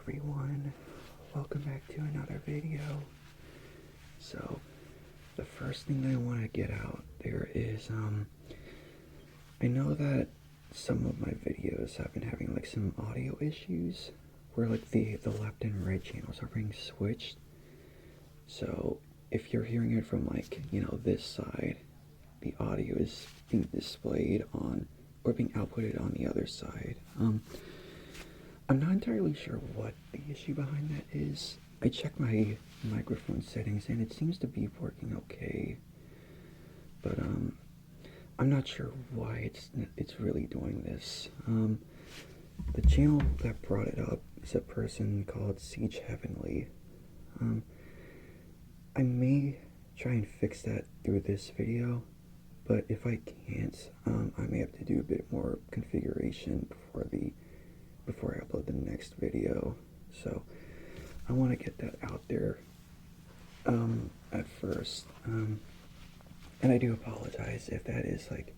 everyone, welcome back to another video. So the first thing that I want to get out there is I know that some of my videos have been having like some audio issues where like the left and right channels are being switched. So if you're hearing it from like, you know, this side, the audio is being displayed on or being outputted on the other side. I'm not entirely sure what the issue behind that is. I checked my microphone settings and it seems to be working okay, but I'm not sure why it's really doing this. The channel that brought it up is a person called Siege Heavenly. I may try and fix that through this video, but if I can't, I may have to do a bit more configuration before I upload the next video. So I want to get that out there at first. And I do apologize if that is like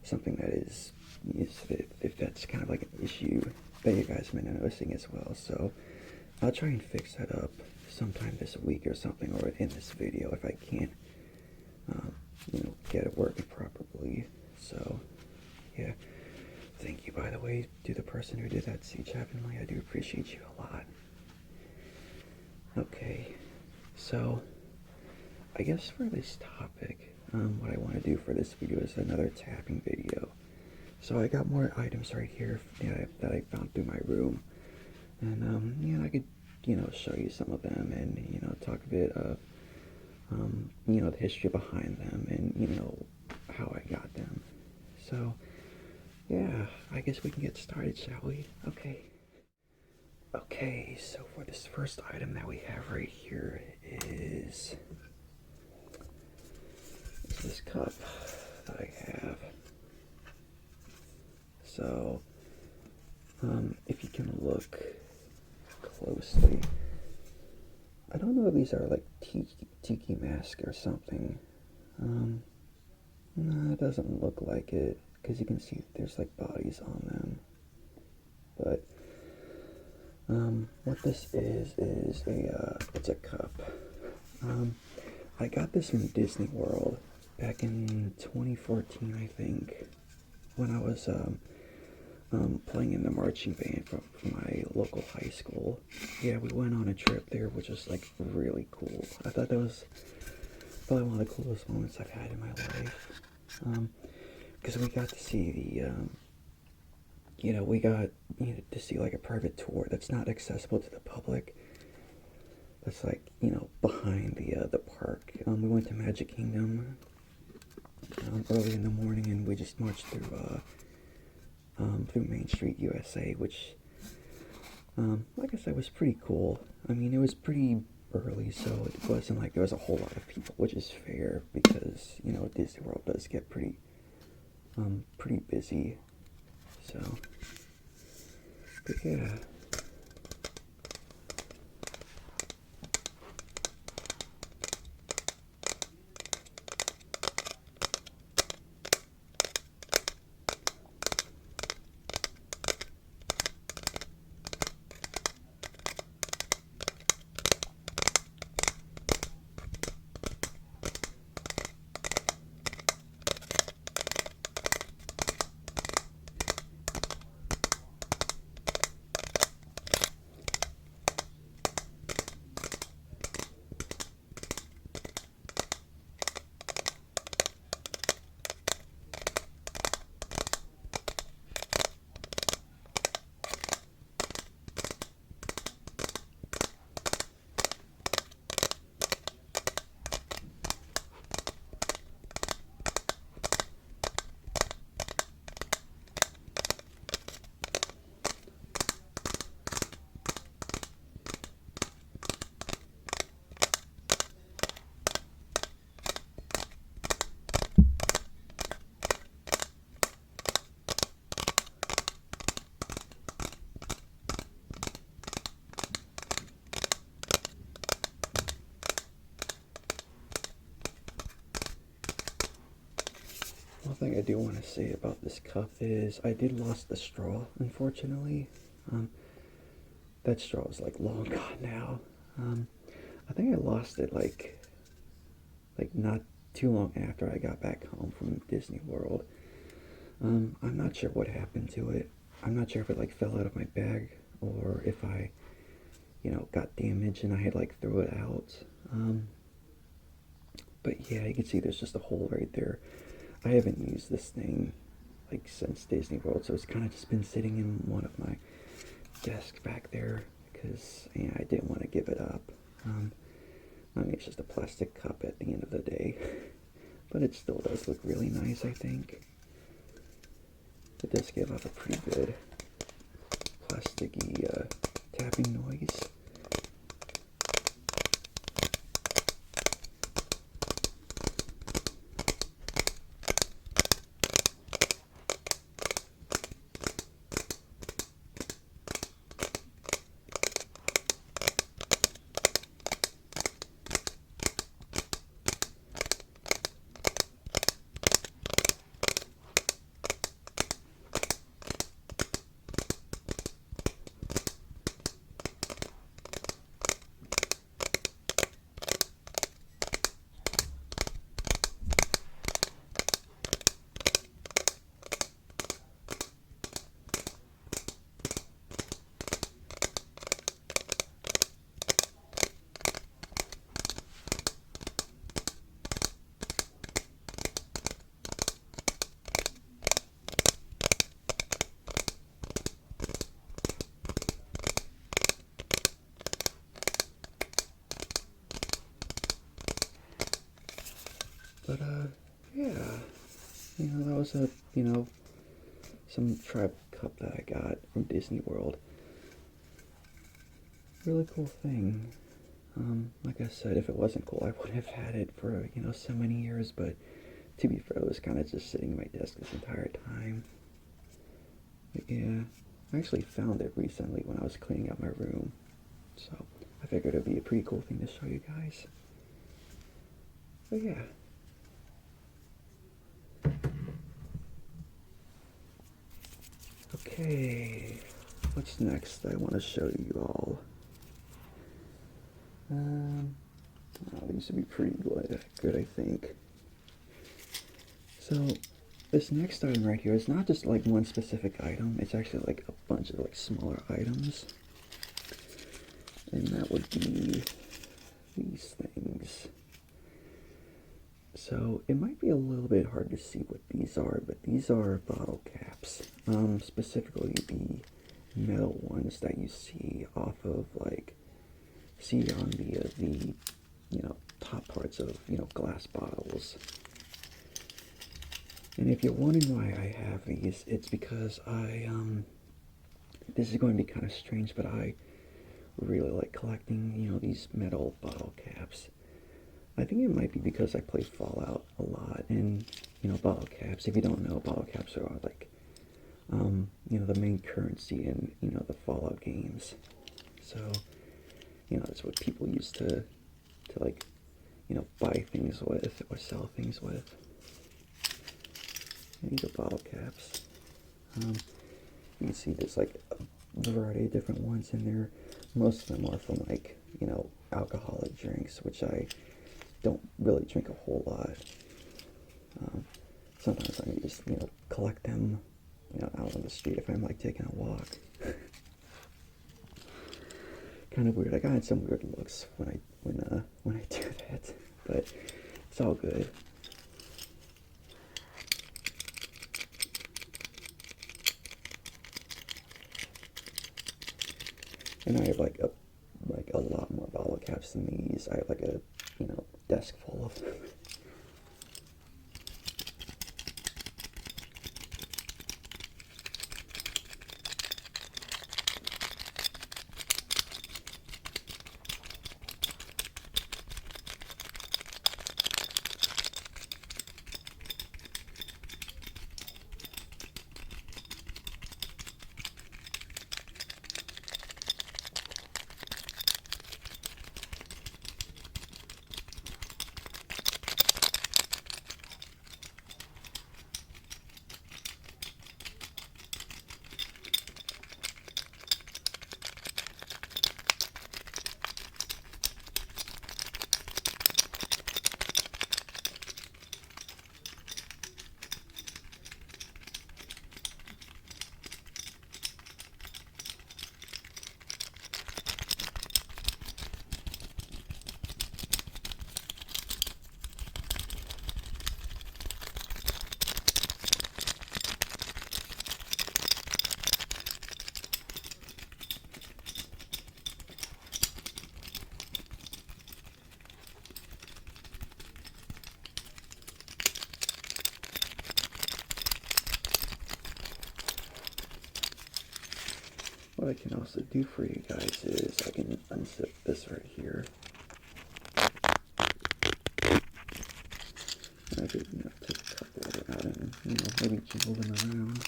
something that is if that's kind of like an issue that you guys have been noticing as well. So I'll try and fix that up sometime this week or something, or in this video if I can't you know, get it working properly. So yeah, thank you, by the way, to the person who did that, Siege Heavenly. I do appreciate you a lot. Okay, so I guess for this topic, what I want to do for this video is another tapping video. So I got more items right here that I found through my room, and you know, I could, you know, show you some of them and, you know, talk a bit of you know, the history behind them and, you know, how I got them. So yeah, I guess we can get started, shall we? Okay, so for this first item that we have right here is this cup that I have. So if you can look closely, I don't know if these are like tiki mask or something. No, it doesn't look like it, because you can see there's like bodies on them. But what this is it's a cup. I got this from Disney World back in 2014, I think, when I was playing in the marching band from my local high school. Yeah, we went on a trip there, which was like really cool. I thought that was probably one of the coolest moments I've had in my life, because we got to see the you know, we got, you know, to see like a private tour that's not accessible to the public. That's like, you know, behind the park. We went to Magic Kingdom early in the morning, and we just marched through Main Street, USA, which, like I said, was pretty cool. I mean, it was pretty early, so it wasn't like there was a whole lot of people, which is fair because, you know, Disney World does get pretty busy. So, but yeah. One thing I do want to say about this cup is I did lost the straw, unfortunately. that straw is like long gone now. I think I lost it like not too long after I got back home from Disney World. I'm not sure what happened to it. I'm not sure if it like fell out of my bag or if I, got damaged and I had like threw it out. But yeah, you can see there's just a hole right there. I haven't used this thing like since Disney World, so it's kind of just been sitting in one of my desks back there because I didn't want to give it up. I mean, it's just a plastic cup at the end of the day, but it still does look really nice, I think. It does give off a pretty good plasticky tapping noise. But yeah, that was some tribe cup that I got from Disney World. Really cool thing. Like I said, if it wasn't cool, I would have had it for, so many years, but to be fair, it was kind of just sitting on my desk this entire time. But yeah, I actually found it recently when I was cleaning up my room, so I figured it'd be a pretty cool thing to show you guys. But yeah. Okay, what's next I want to show you all? These should be pretty good, I think. So, this next item right here is not just like one specific item, it's actually like a bunch of like smaller items. And that would be these things. So, it might be a little bit hard to see what these are, but these are bottle caps. Specifically the metal ones that you see off of on the top parts of glass bottles. And if you're wondering why I have these, it's because this is going to be kind of strange, but I really like collecting these metal bottle caps. I think it might be because I play Fallout a lot, and bottle caps, if you don't know, bottle caps are like the main currency in the Fallout games. So that's what people used to like buy things with or sell things with. And these are bottle caps. You can see there's like a variety of different ones in there. Most of them are from like alcoholic drinks, which I don't really drink a whole lot. Sometimes I just collect them out on the street if I'm like taking a walk. Kind of weird. I got some weird looks when I do that, but it's all good. And I have like a lot more bottle caps than these. I have like a desk full of them. what I can also do for you guys is I can unzip this right here. And I could, take a couple of it out and, maybe jiggle them around.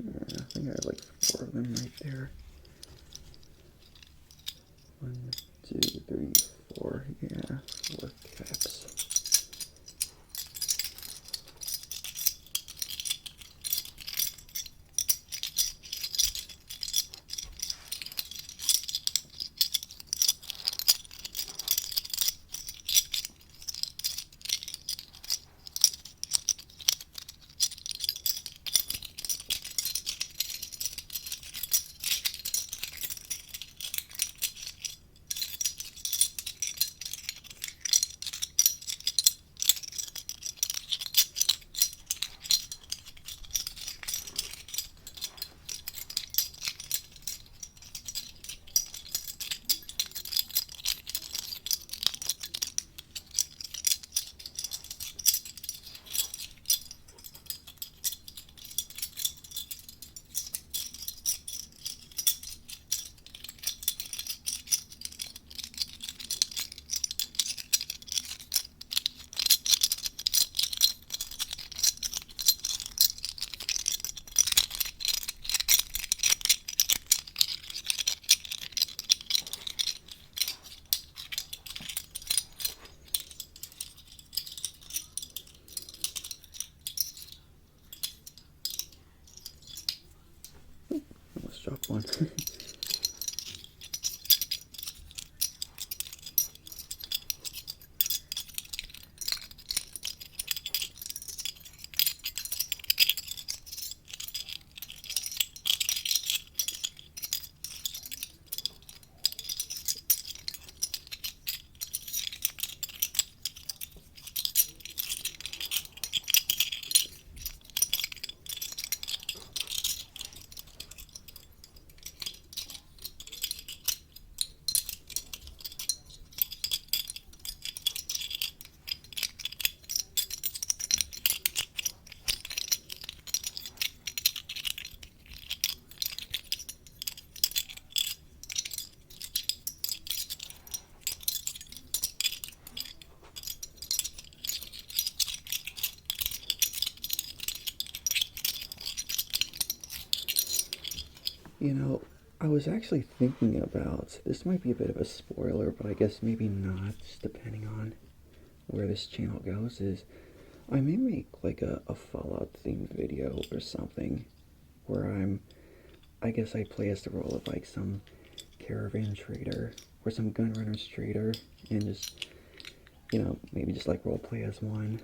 Yeah, I think I have like 4 of them right there. 1, 2, 3, 4. Yeah, 4 caps. Almost dropped one. I was actually thinking about, this might be a bit of a spoiler, but I guess maybe not, just depending on where this channel goes, is I may make like a Fallout themed video or something where I guess I play as the role of like some caravan trader or some gun runners trader and just, maybe just like role play as one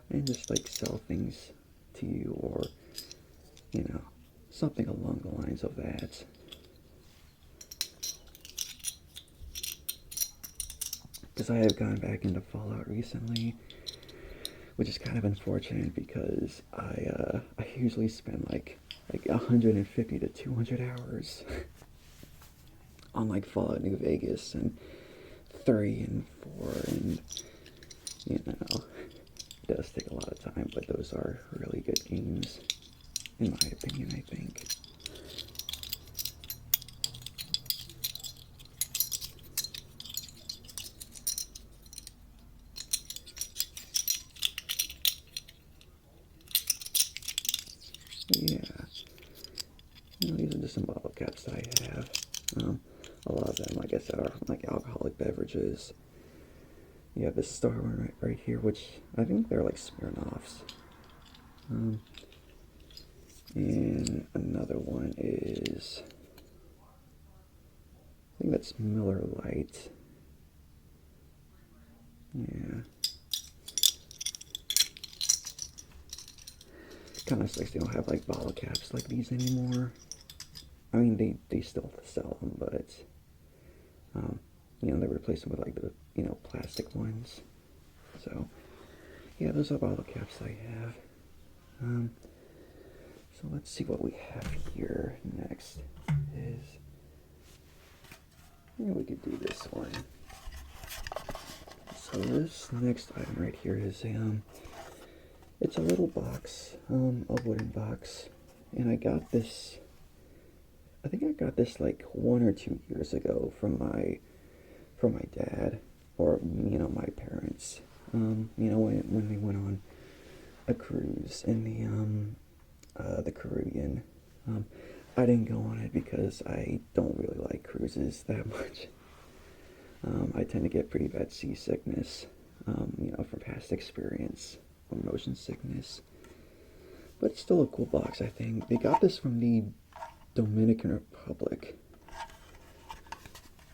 and just like sell things to you or, something along the lines of that. Because I have gone back into Fallout recently, which is kind of unfortunate because I usually spend like 150 to 200 hours on like Fallout New Vegas and 3 and 4, and it does take a lot of time, but those are really good games, in my opinion, I think. Yeah, these are just some bottle caps that I have. A lot of them, like I said, are from like alcoholic beverages. You have this star one right here, which I think they're like Smirnoffs. And another one is, I think that's Miller Lite. Yeah. Kind of sucks they don't have like bottle caps like these anymore. I mean, they still sell them, but they replace them with like the plastic ones. So yeah, those are bottle caps I have. So let's see what we have here next. We could do this one. So So this next item right here is it's a little box, a wooden box, and I got this. I think I got this like 1 or 2 years ago from my dad, or my parents. When we went on a cruise in the Caribbean. I didn't go on it because I don't really like cruises that much. I tend to get pretty bad seasickness, from past experience or motion sickness. But it's still a cool box, I think. They got this from the Dominican Republic.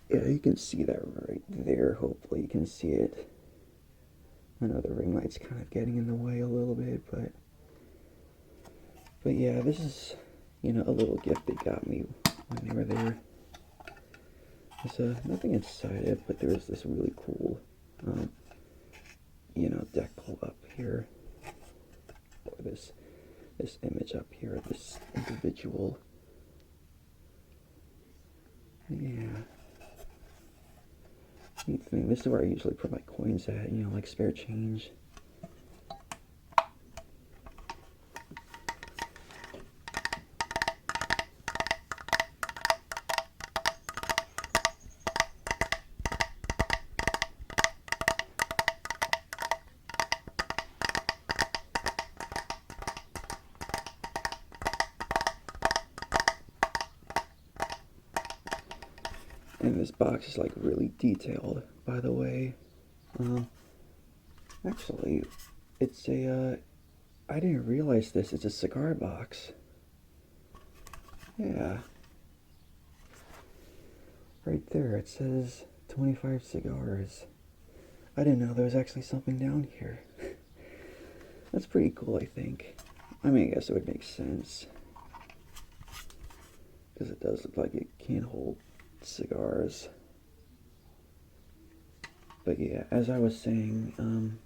Yeah, you can see that right there. Hopefully you can see it. I know the ring light's kind of getting in the way a little bit, but yeah, this is, a little gift they got me when they were there. There's nothing inside it, but there's this really cool, decal up here, or this image up here, this individual. Yeah. Neat thing. This is where I usually put my coins at, like spare change. And this box is like really detailed, by the way. Actually, it's I didn't realize this. It's a cigar box. Yeah. Right there, it says 25 cigars. I didn't know there was actually something down here. That's pretty cool, I think. I mean, I guess it would make sense, because it does look like it can hold cigars. But yeah, as I was saying,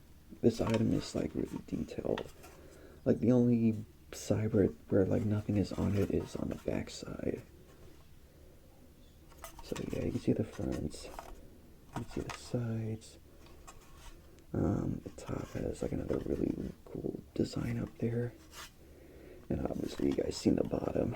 this item is like really detailed. Like the only side where like nothing is on it is on the back side. So yeah, you can see the fronts, you can see the sides. The top has like another really cool design up there, and obviously you guys seen the bottom.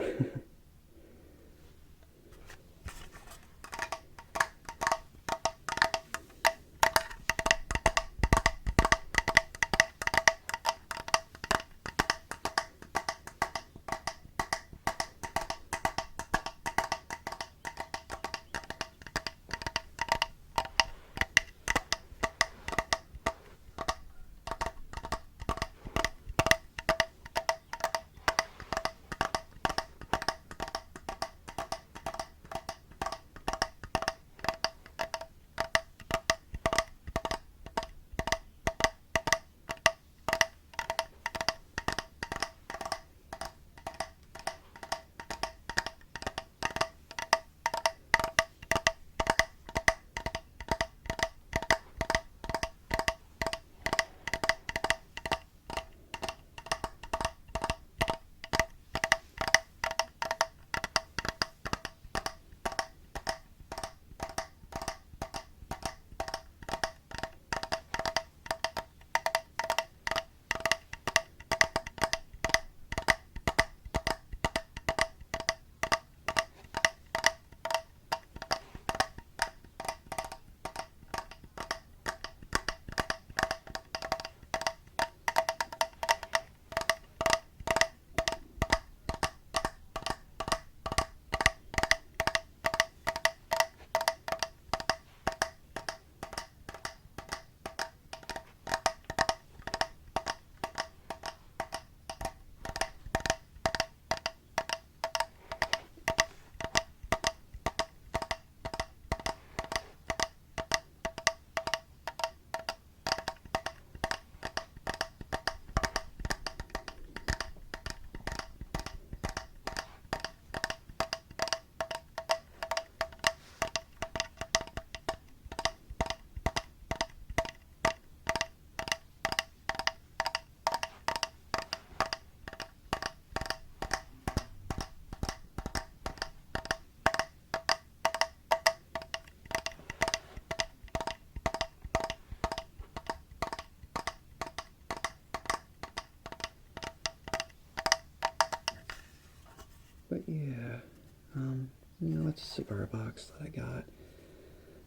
that's a cigar box that I got.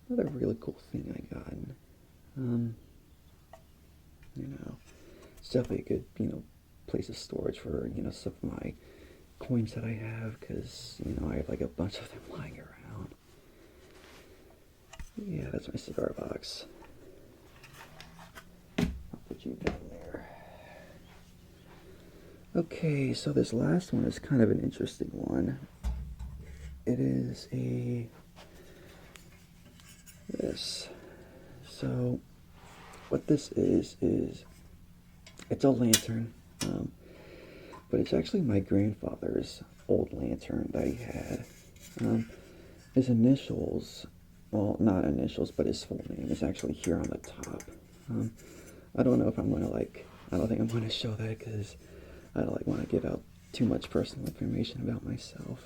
Another really cool thing I got. You know, it's definitely a good, place of storage for, some of my coins that I have, because, I have like a bunch of them lying around. Yeah, that's my cigar box. I'll put you down there. Okay, so this last one is kind of an interesting one. It is this. So, what this is it's a lantern, but it's actually my grandfather's old lantern that he had. His initials, well, not initials, but his full name is actually here on the top. I don't know if I'm gonna I don't think I'm gonna show that because I don't want to give out too much personal information about myself.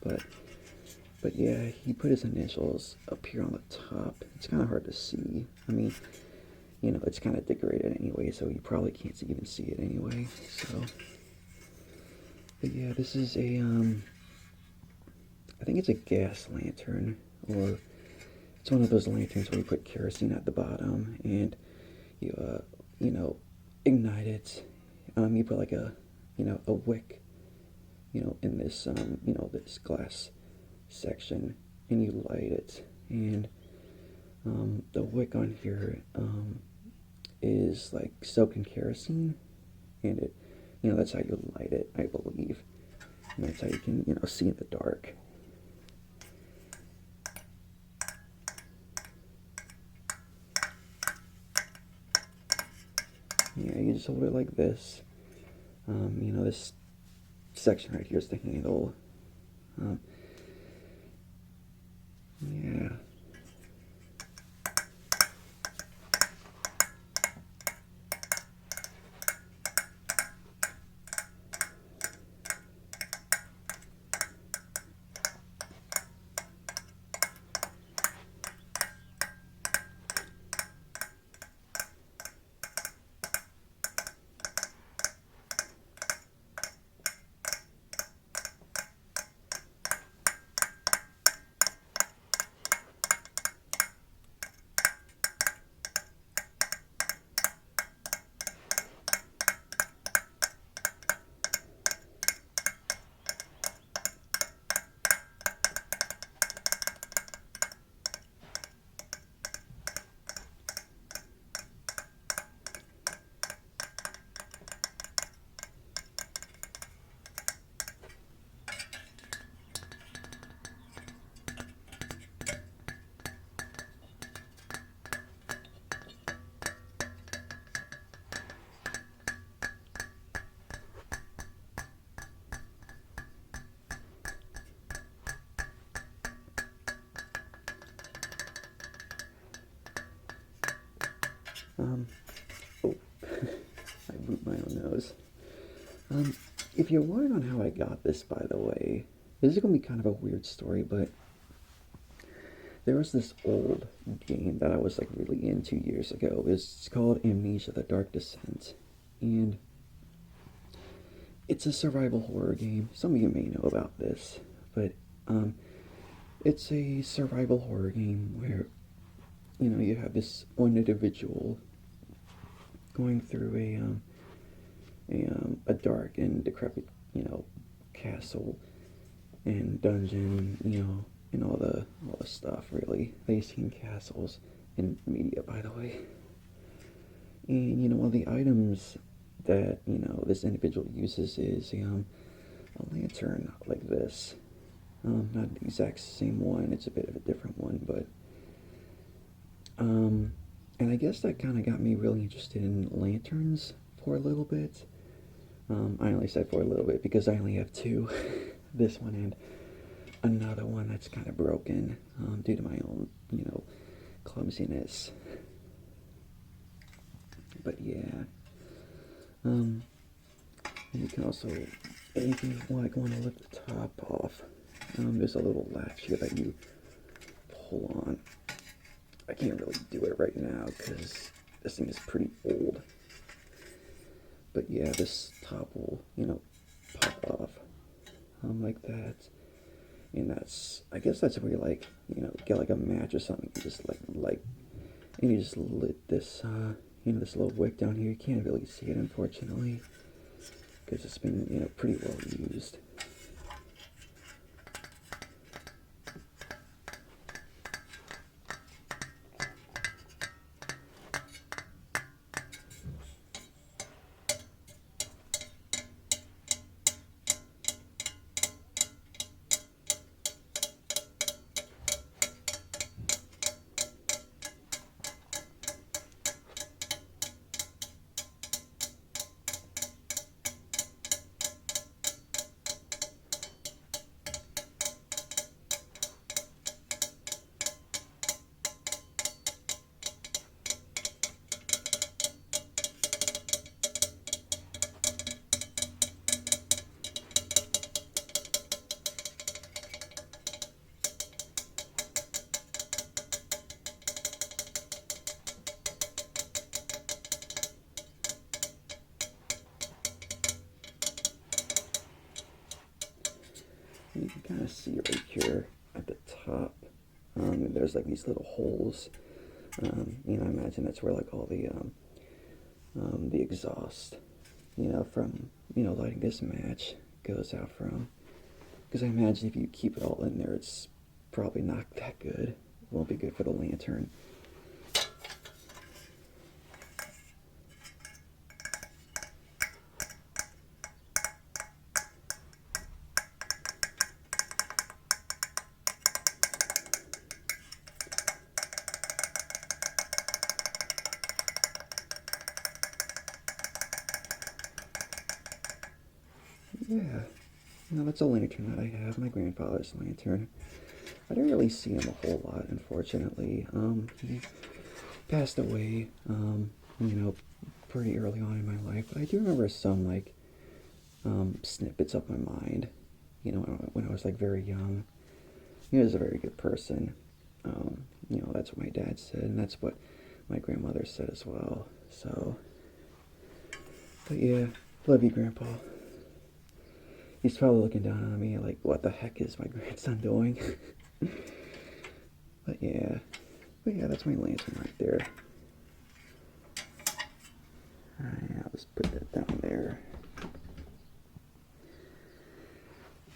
But yeah, he put his initials up here on the top. It's kind of hard to see. I mean, it's kind of degraded anyway, so you probably can't even see it anyway. So, but yeah, this is I think it's a gas lantern, or it's one of those lanterns where you put kerosene at the bottom and you, ignite it. You put like a wick, in this, this glass section, and you light it. And the wick on here is like soaked in kerosene, and it, that's how you light it, I believe. And that's how you can, see in the dark. Yeah, you just hold it like this. This section right here is the handle. Yeah. Oh, I booped my own nose. If you're wondering on how I got this, by the way, this is going to be kind of a weird story, but there was this old game that I was really into years ago. It's called Amnesia: The Dark Descent, and it's a survival horror game. Some of you may know about this, but it's a survival horror game where you have this one individual going through a dark and decrepit, castle and dungeon, and all the stuff, really. They've seen castles in media, by the way. And, one of the items that, this individual uses is a lantern like this. Not the exact same one, it's a bit of a different one, but and I guess that kind of got me really interested in lanterns for a little bit. I only said for a little bit because I only have two. This one and another one that's kind of broken due to my own, clumsiness. But yeah. You can also, if you want to lift the top off, there's a little latch here that you pull on. I can't really do it right now because this thing is pretty old. But yeah, this top will, pop off like that. And that's, I guess that's where you like, get like a match or something. You just and you just lit this, this little wick down here. You can't really see it, unfortunately, because it's been, pretty well used. You can kind of see right here at the top, there's like these little holes. I imagine that's where like all the exhaust, from, lighting this match goes out from. Because I imagine if you keep it all in there, it's probably not that good. It won't be good for the lantern. Yeah, that's a lantern that I have, my grandfather's lantern. I didn't really see him a whole lot, unfortunately. He passed away, pretty early on in my life, but I do remember some, like, snippets of my mind, when I was, like, very young. He was a very good person. That's what my dad said, and that's what my grandmother said as well, so. But yeah, love you, Grandpa. He's probably looking down on me like, what the heck is my grandson doing? But yeah, that's my lantern right there. Alright, I'll just put that down there.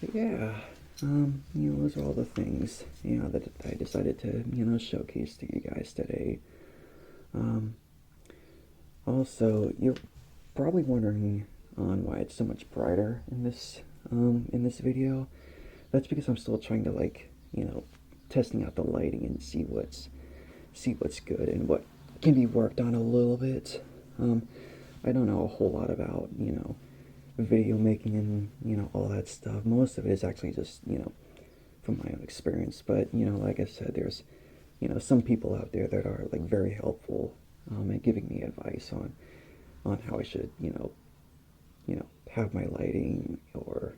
But yeah, those are all the things, that I decided to, showcase to you guys today. Also, you're probably wondering on why it's so much brighter in this video. That's because I'm still trying to, like, testing out the lighting and see what's good and what can be worked on a little bit. I don't know a whole lot about, video making and, all that stuff. Most of it is actually just, from my own experience. But, like I said, there's, some people out there that are, like, very helpful, and giving me advice on how I should, have my lighting, or,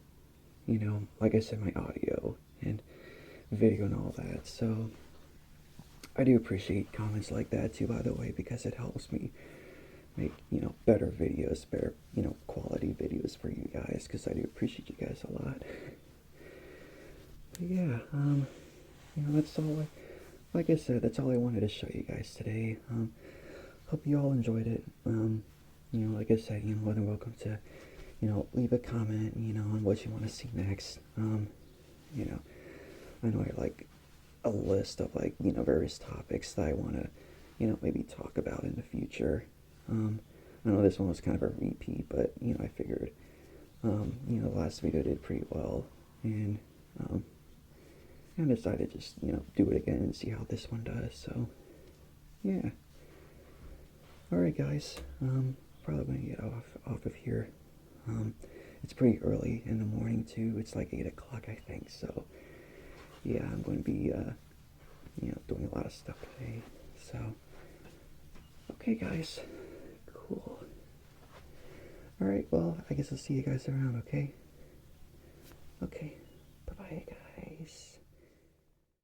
like I said, my audio and video and all that. So I do appreciate comments like that too, by the way, because it helps me make, better videos, better, quality videos for you guys, because I do appreciate you guys a lot. But yeah, that's all like I said, that's all I wanted to show you guys today. Hope you all enjoyed it. Like I said, more than welcome to, leave a comment, on what you want to see next. I know I like a list of, like, various topics that I want to, maybe talk about in the future. I know this one was kind of a repeat, but, I figured, the last video did pretty well, and, I decided to just, do it again and see how this one does, so, yeah. Alright guys, probably gonna get off of here. It's pretty early in the morning too. It's like 8 o'clock, I think. So yeah, I'm going to be doing a lot of stuff today. So okay guys, cool. Alright, well, I guess I'll see you guys around, okay? Okay, bye bye guys.